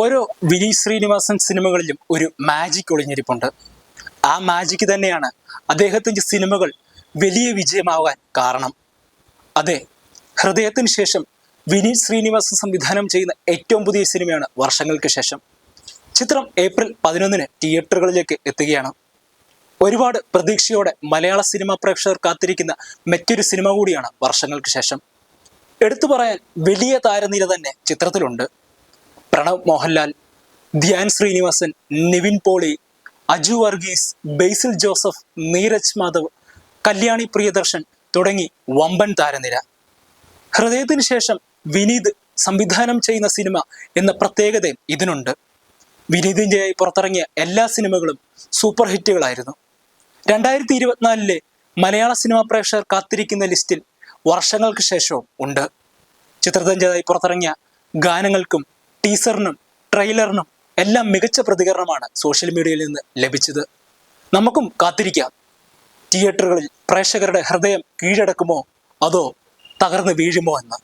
ഓരോ വിനീത് ശ്രീനിവാസൻ സിനിമകളിലും ഒരു മാജിക് ഒളിഞ്ഞിരിപ്പുണ്ട്. ആ മാജിക് തന്നെയാണ് അദ്ദേഹത്തിൻ്റെ സിനിമകൾ വലിയ വിജയമാവാൻ കാരണം. അതെ, ഹൃദയത്തിന് ശേഷം വിനീത് ശ്രീനിവാസൻ സംവിധാനം ചെയ്യുന്ന ഏറ്റവും പുതിയ സിനിമയാണ് വർഷങ്ങൾക്ക് ശേഷം. ചിത്രം ഏപ്രിൽ 11 തിയേറ്ററുകളിലേക്ക് എത്തുകയാണ്. ഒരുപാട് പ്രതീക്ഷയോടെ മലയാള സിനിമാ പ്രേക്ഷകർ കാത്തിരിക്കുന്ന മറ്റൊരു സിനിമ കൂടിയാണ് വർഷങ്ങൾക്ക് ശേഷം. എടുത്തു പറയാൻ വലിയ താരനിര തന്നെ ചിത്രത്തിലുണ്ട്. പ്രണവ് മോഹൻലാൽ, ധ്യാൻ ശ്രീനിവാസൻ, നിവിൻ പോളി, അജു വർഗീസ്, ബേസിൽ ജോസഫ്, നീരജ് മാധവ്, കല്യാണി പ്രിയദർശൻ തുടങ്ങി വമ്പൻ താരനിര. ഹൃദയത്തിന് ശേഷം വിനീത് സംവിധാനം ചെയ്യുന്ന സിനിമ എന്ന പ്രത്യേകതയും ഇതിനുണ്ട്. വിനീതിൻ്റെയായി പുറത്തിറങ്ങിയ എല്ലാ സിനിമകളും സൂപ്പർ ഹിറ്റുകളായിരുന്നു. 2024 മലയാള സിനിമാ പ്രേക്ഷകർ കാത്തിരിക്കുന്ന ലിസ്റ്റിൽ വർഷങ്ങൾക്ക് ശേഷവും ഉണ്ട്. ചിത്രത്തിൻ്റെതായി പുറത്തിറങ്ങിയ ഗാനങ്ങൾക്കും ടീസറിനും ട്രെയിലറിനും എല്ലാം മികച്ച പ്രതികരണമാണ് സോഷ്യൽ മീഡിയയിൽ നിന്ന് ലഭിച്ചത്. നമുക്കും കാത്തിരിക്കാം. തിയേറ്ററുകളിൽ പ്രേക്ഷകരുടെ ഹൃദയം കീഴടക്കുമോ അതോ തകർന്നു വീഴുമോ എന്ന്.